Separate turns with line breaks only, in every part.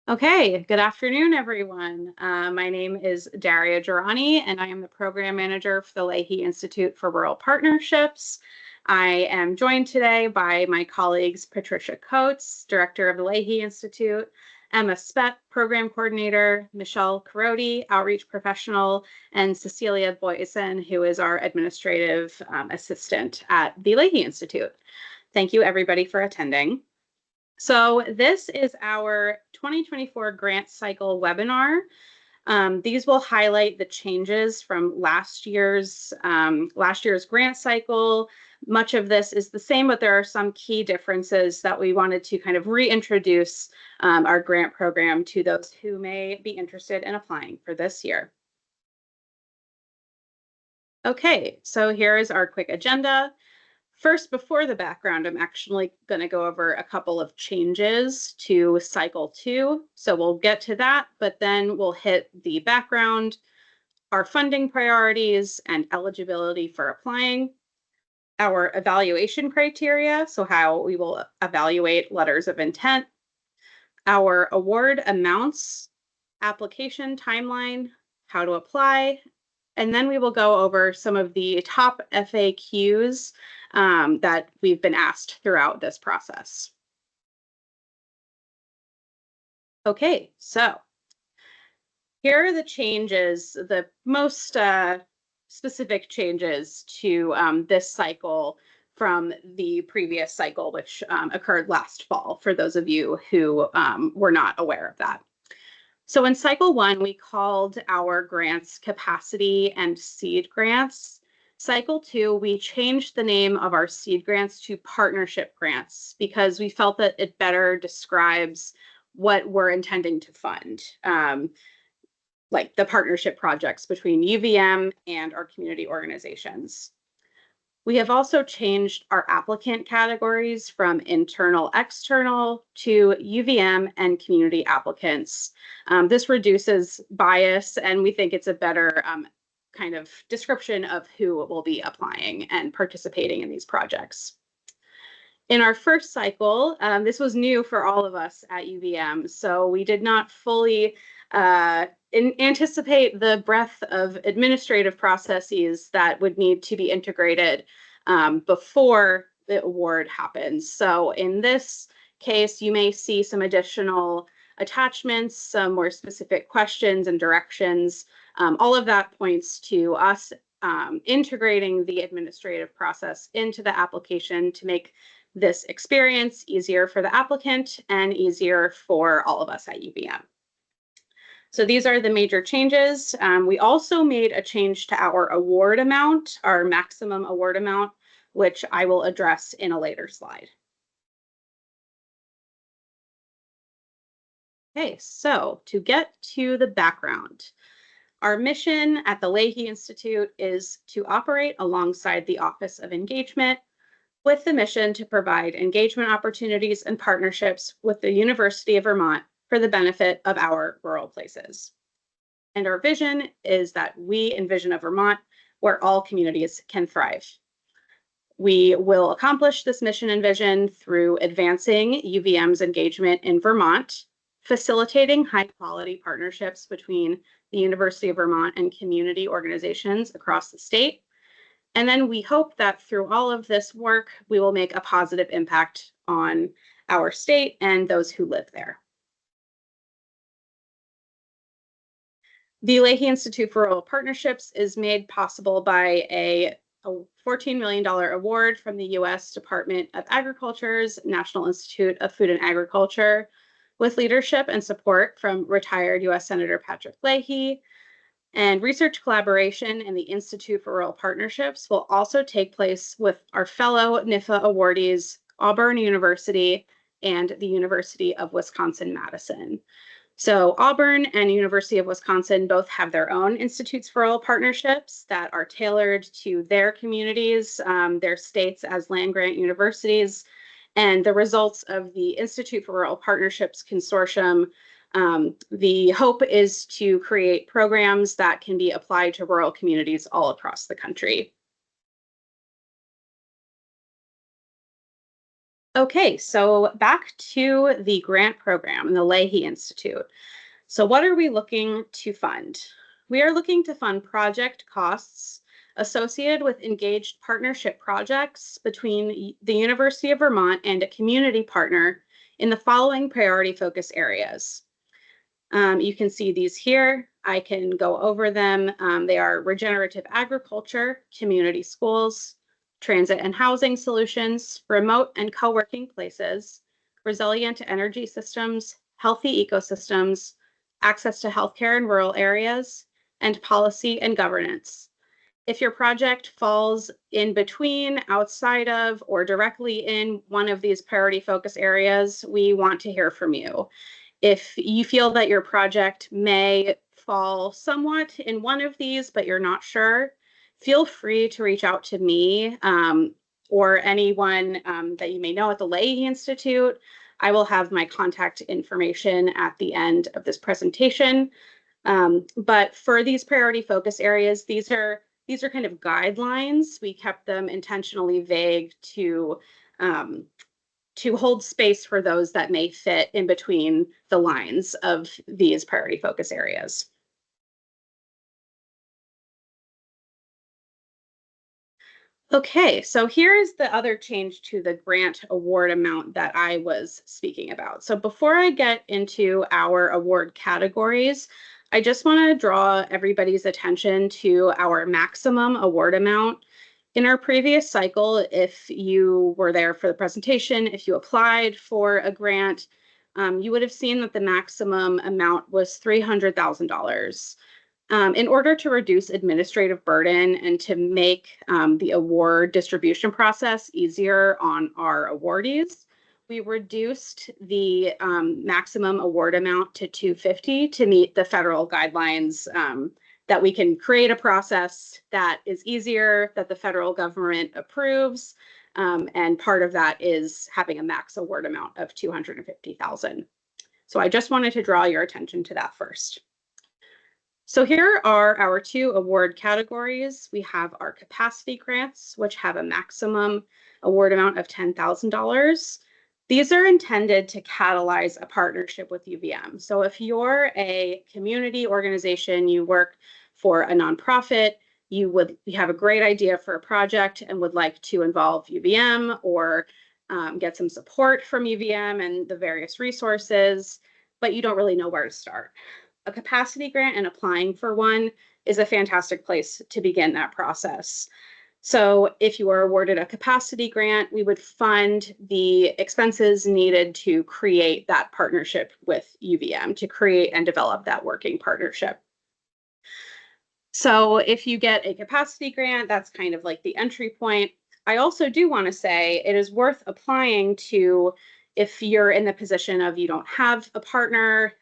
Okay, good afternoon, everyone. My name is Daria Girani, and I am the program manager for the Leahy Institute for Rural Partnerships. I am joined today by my colleagues Patricia Coates, director of the Leahy Institute, Emma Spett, program coordinator, Michelle Carodi, outreach professional, and Cecilia Boyson, who is our administrative assistant at the Leahy Institute. Thank you, everybody, for attending. So this is our 2024 grant cycle webinar. These will highlight the changes from last year's grant cycle. Much of this is the same, but there are some key differences that we wanted to kind of reintroduce our grant program to those who may be interested in applying for this year. Okay, so here is our quick agenda. First, before the background, I'm actually going to go over a couple of changes to cycle 2. So we'll get to that, but then we'll hit the background, our funding priorities and eligibility for applying, our evaluation criteria, so how we will evaluate letters of intent, our award amounts, application timeline, how to apply, and then we will go over some of the top FAQs that we've been asked throughout this process. Okay, so here are the changes, the most specific changes to this cycle from the previous cycle, which occurred last fall, for those of you who were not aware of that. So in cycle 1, we called our grants capacity and seed grants. Cycle 2, we changed the name of our seed grants to partnership grants because we felt that it better describes what we're intending to fund, like the partnership projects between UVM and our community organizations. We have also changed our applicant categories from internal, external to UVM and community applicants. This reduces bias, and we think it's a better kind of description of who will be applying and participating in these projects. In our first cycle, this was new for all of us at UVM, so we did not fully anticipate the breadth of administrative processes that would need to be integrated before the award happens. So in this case, you may see some additional attachments, some more specific questions and directions. All of that points to us integrating the administrative process into the application to make this experience easier for the applicant and easier for all of us at UVM. So these are the major changes. We also made a change to our award amount, our maximum award amount, which I will address in a later slide. Okay, so to get to the background, our mission at the Leahy Institute is to operate alongside the Office of Engagement with the mission to provide engagement opportunities and partnerships with the University of Vermont for the benefit of our rural places. And our vision is that we envision a Vermont where all communities can thrive. We will accomplish this mission and vision through advancing UVM's engagement in Vermont, facilitating high-quality partnerships between the University of Vermont and community organizations across the state. And then we hope that through all of this work, we will make a positive impact on our state and those who live there. The Leahy Institute for Rural Partnerships is made possible by a $14 million award from the U.S. Department of Agriculture's National Institute of Food and Agriculture, with leadership and support from retired U.S. Senator Patrick Leahy. And research collaboration in the Institute for Rural Partnerships will also take place with our fellow NIFA awardees, Auburn University and the University of Wisconsin-Madison. So Auburn and University of Wisconsin both have their own institutes for rural partnerships that are tailored to their communities, their states as land-grant universities. And the results of the Institute for Rural Partnerships Consortium, the hope is to create programs that can be applied to rural communities all across the country. Okay, so back to the grant program and the Leahy Institute. So what are we looking to fund? We are looking to fund project costs associated with engaged partnership projects between the University of Vermont and a community partner in the following priority focus areas. You can see these here. I can go over them. They are regenerative agriculture, community schools, transit and housing solutions, remote and co-working places, resilient energy systems, healthy ecosystems, access to healthcare in rural areas, and policy and governance. If your project falls in between, outside of, or directly in one of these priority focus areas, we want to hear from you. If you feel that your project may fall somewhat in one of these, but you're not sure, feel free to reach out to me or anyone that you may know at the Leahy Institute. I will have my contact information at the end of this presentation. But for these priority focus areas, these are kind of guidelines. We kept them intentionally vague to hold space for those that may fit in between the lines of these priority focus areas. Okay, so here is the other change to the grant award amount that I was speaking about. So before I get into our award categories, I just want to draw everybody's attention to our maximum award amount. In our previous cycle, if you were there for the presentation, if you applied for a grant, you would have seen that the maximum amount was $300,000. In order to reduce administrative burden and to make the award distribution process easier on our awardees, we reduced the maximum award amount to $250 to meet the federal guidelines that we can create a process that is easier, that the federal government approves, and part of that is having a max award amount of $250,000. So I just wanted to draw your attention to that first. So here are our two award categories. We have our capacity grants, which have a maximum award amount of $10,000. These are intended to catalyze a partnership with UVM. So if you're a community organization, you work for a nonprofit, you have a great idea for a project and would like to involve UVM or get some support from UVM and the various resources, but you don't really know where to start. A capacity grant and applying for one is a fantastic place to begin that process. So if you are awarded a capacity grant, we would fund the expenses needed to create that partnership with UVM, to create and develop that working partnership. So if you get a capacity grant, that's kind of like the entry point. I also do want to say it is worth applying to if you're in the position of you don't have a partner.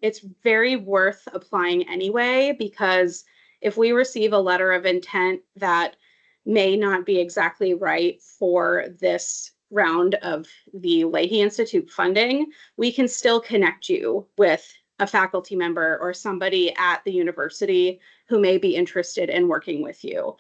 It's very worth applying anyway, because if we receive a letter of intent that may not be exactly right for this round of the Leahy Institute funding, we can still connect you with a faculty member or somebody at the university who may be interested in working with you.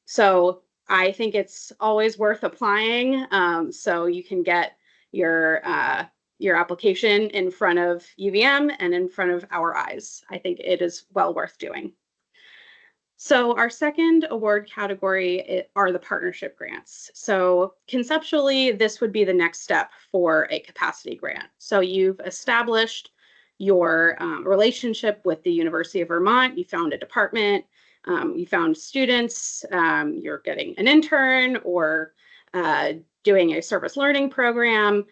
So I think it's always worth applying, so you can get your application in front of UVM and in front of our eyes. I think it is well worth doing. So our second award category are the partnership grants. So conceptually, this would be the next step for a capacity grant. So you've established your relationship with the University of Vermont, you found a department, you found students, you're getting an intern or doing a service learning program.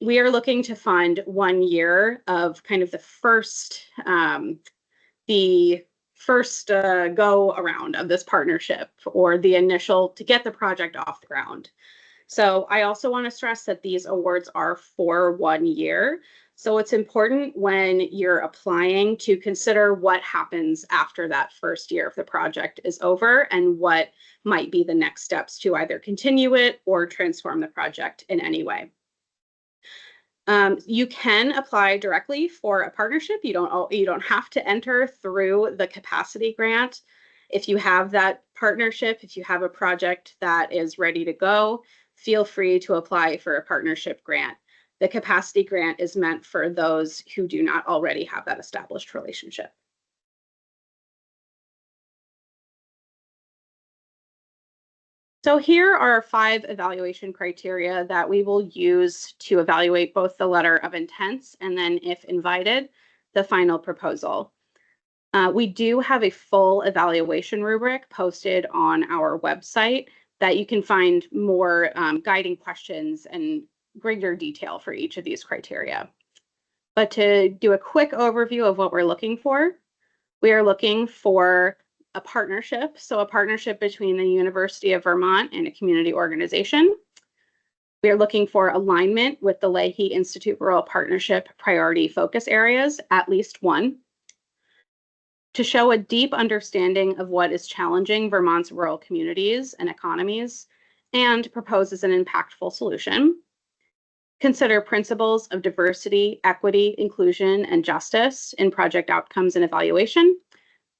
We are looking to fund 1 year of kind of the first go around of this partnership, or the initial to get the project off the ground. So I also want to stress that these awards are for 1 year. So it's important when you're applying to consider what happens after that first year of the project is over and what might be the next steps to either continue it or transform the project in any way. You can apply directly for a partnership. You don't have to enter through the capacity grant. If you have that partnership, if you have a project that is ready to go, feel free to apply for a partnership grant. The capacity grant is meant for those who do not already have that established relationship. So here are 5 evaluation criteria that we will use to evaluate both the letter of intents and then, if invited, the final proposal. We do have a full evaluation rubric posted on our website that you can find more guiding questions and greater detail for each of these criteria. But to do a quick overview of what we're looking for, we are looking for a partnership, so a partnership between the University of Vermont and a community organization. We are looking for alignment with the Leahy Institute Rural Partnership priority focus areas, at least one. To show a deep understanding of what is challenging Vermont's rural communities and economies, and proposes an impactful solution. Consider principles of diversity, equity, inclusion, and justice in project outcomes and evaluation,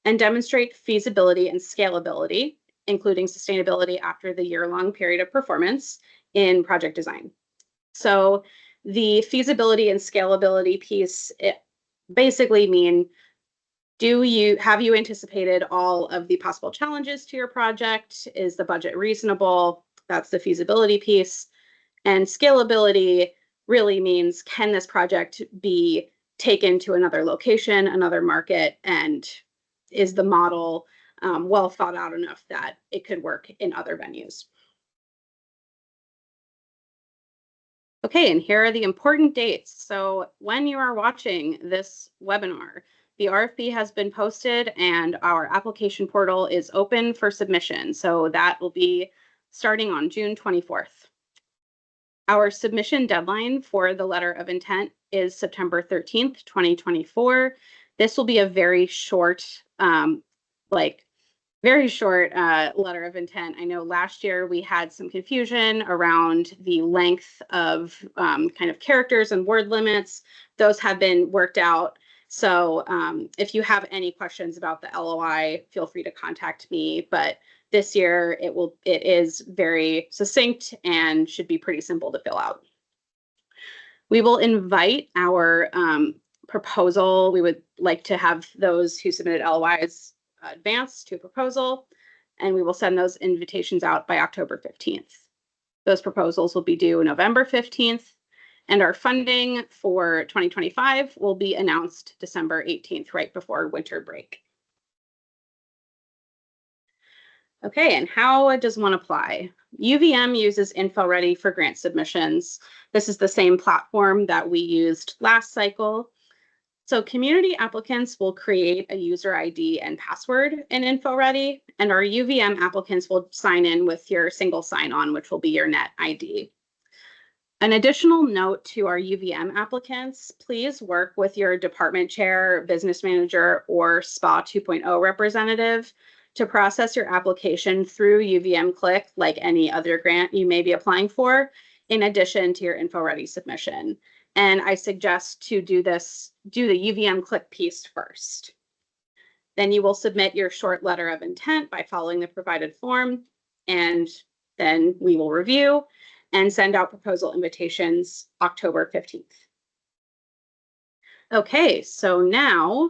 and demonstrate feasibility and scalability, including sustainability after the year-long period of performance in project design. So the feasibility and scalability piece, it basically mean, have you anticipated all of the possible challenges to your project? Is the budget reasonable? That's the feasibility piece. And scalability really means, can this project be taken to another location, another market, and is the model well thought out enough that it could work in other venues? Okay, and here are the important dates. So when you are watching this webinar, the RFP has been posted and our application portal is open for submission. So that will be starting on June 24th. Our submission deadline for the letter of intent is September 13th, 2024. This will be a very short, letter of intent. I know last year we had some confusion around the length of kind of characters and word limits. Those have been worked out. So if you have any questions about the LOI, feel free to contact me. But this year it is very succinct and should be pretty simple to fill out. We will invite our proposal. We would like to have those who submitted LOIs advance to a proposal, and we will send those invitations out by October 15th. Those proposals will be due November 15th, and our funding for 2025 will be announced December 18th, right before winter break. Okay, and how does one apply? UVM uses InfoReady for grant submissions. This is the same platform that we used last cycle. So community applicants will create a user ID and password in InfoReady, and our UVM applicants will sign in with your single sign-on, which will be your net ID. An additional note to our UVM applicants, please work with your department chair, business manager, or SPA 2.0 representative to process your application through UVM Click like any other grant you may be applying for, in addition to your InfoReady submission. And I suggest to do the UVM Click piece first. Then you will submit your short letter of intent by following the provided form, and then we will review and send out proposal invitations October 15th. Okay, so now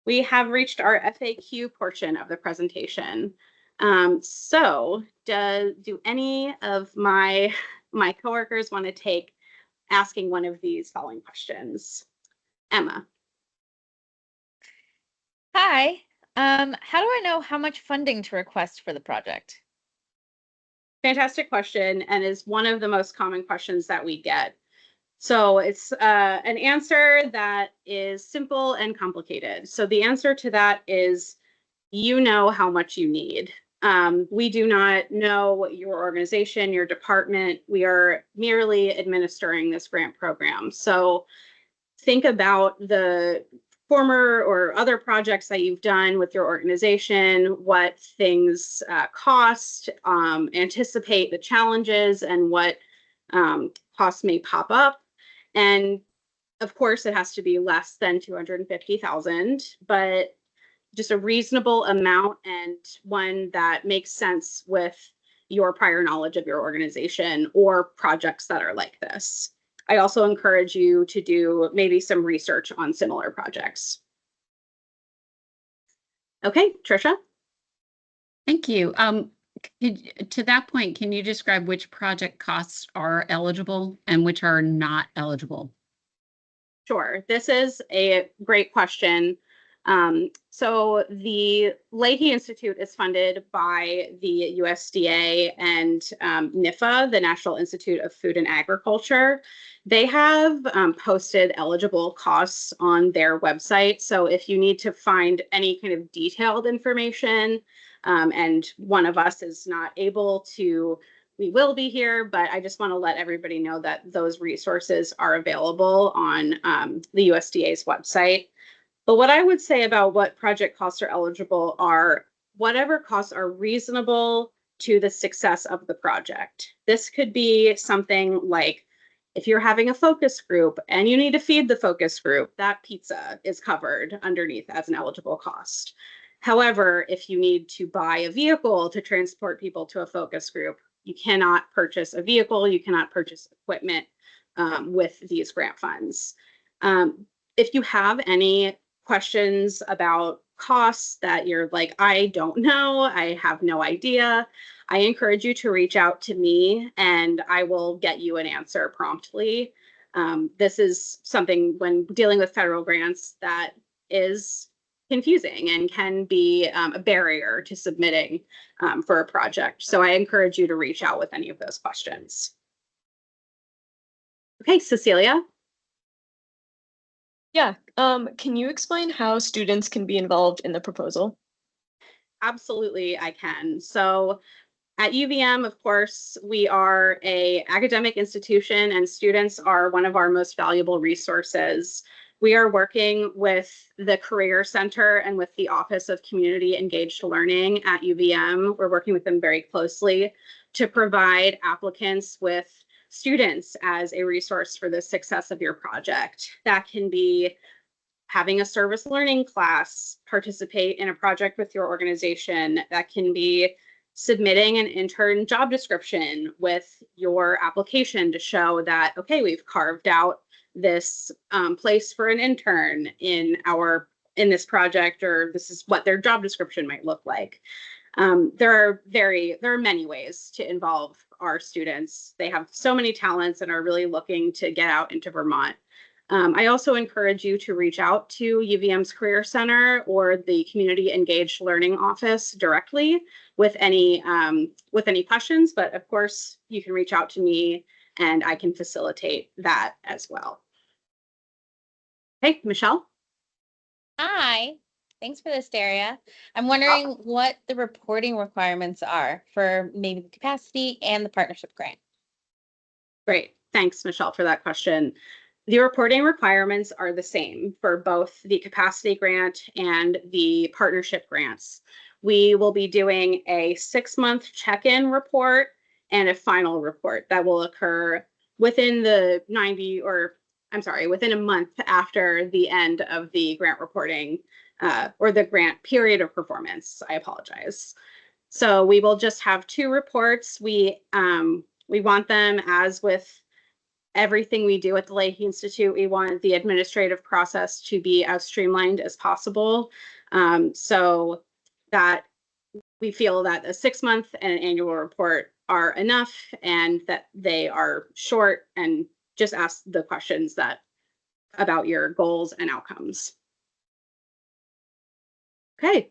we have reached our FAQ portion of the presentation. So do any of my coworkers want to take asking one of these following questions? Emma.
Hi, how do I know how much funding to request for the project?
Fantastic question, and is one of the most common questions that we get. So it's an answer that is simple and complicated. So the answer to that is, you know how much you need. We do not know your organization, your department. We are merely administering this grant program. So think about the former or other projects that you've done with your organization, what things cost, anticipate the challenges and what costs may pop up. And of course, it has to be less than 250,000, but just a reasonable amount and one that makes sense with your prior knowledge of your organization or projects that are like this. I also encourage you to do maybe some research on similar projects. Okay, Trisha?
Thank you. To that point, can you describe which project costs are eligible and which are not eligible?
Sure, this is a great question. So the Leahy Institute is funded by the USDA and NIFA, the National Institute of Food and Agriculture. They have posted eligible costs on their website. So if you need to find any kind of detailed information and one of us is not able to, we will be here, but I just want to let everybody know that those resources are available on the USDA's website. But what I would say about what project costs are eligible are whatever costs are reasonable to the success of the project. This could be something like if you're having a focus group and you need to feed the focus group, that pizza is covered underneath as an eligible cost. However, if you need to buy a vehicle to transport people to a focus group, you cannot purchase a vehicle, you cannot purchase equipment with these grant funds. If you have any questions about costs that you're like, I don't know, I have no idea, I encourage you to reach out to me and I will get you an answer promptly. This is something when dealing with federal grants that is confusing and can be a barrier to submitting for a project. So I encourage you to reach out with any of those questions. Okay, Cecilia.
Yeah, can you explain how students can be involved in the proposal?
Absolutely, I can. So at UVM, of course, we are an academic institution and students are one of our most valuable resources. We are working with the Career Center and with the Office of Community Engaged Learning at UVM. We're working with them very closely to provide applicants with students as a resource for the success of your project. That can be having a service learning class, participate in a project with your organization. That can be submitting an intern job description with your application to show that, okay, we've carved out this place for an intern in this project, or this is what their job description might look like. There are many ways to involve our students. They have so many talents and are really looking to get out into Vermont. I also encourage you to reach out to UVM's Career Center or the Community Engaged Learning Office directly with any questions. But of course, you can reach out to me and I can facilitate that as well. Hey, Michelle.
Hi, thanks for this, Daria. I'm wondering what the reporting requirements are for maybe the capacity and the partnership grant.
Great. Thanks, Michelle, for that question. The reporting requirements are the same for both the capacity grant and the partnership grants. We will be doing a 6-month check-in report and a final report that will occur within the within a month after the end of the grant reporting or the grant period of performance. I apologize. So we will just have 2 reports. We want them, as with everything we do at the Leahy Institute, we want the administrative process to be as streamlined as possible, so that we feel that a 6-month and an annual report are enough and that they are short and just ask the questions about your goals and outcomes. Okay.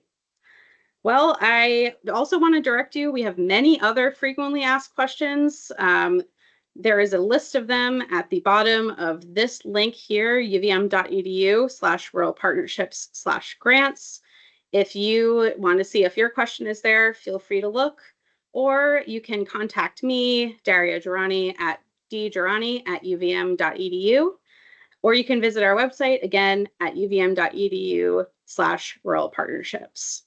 Well, I also want to direct you, we have many other frequently asked questions. There is a list of them at the bottom of this link here, uvm.edu/ruralpartnerships/grants. If you want to see if your question is there, feel free to look, or you can contact me, Daria Girani, at dgirani@uvm.edu, or you can visit our website again at uvm.edu/ruralpartnerships.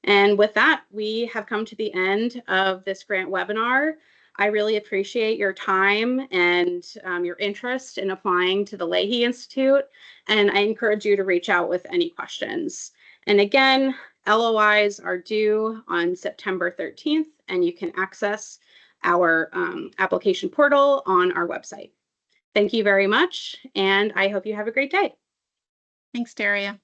And with that, we have come to the end of this grant webinar. I really appreciate your time and your interest in applying to the Leahy Institute, and I encourage you to reach out with any questions. And again, LOIs are due on September 13th and you can access our application portal on our website. Thank you very much, and I hope you have a great day.
Thanks, Daria.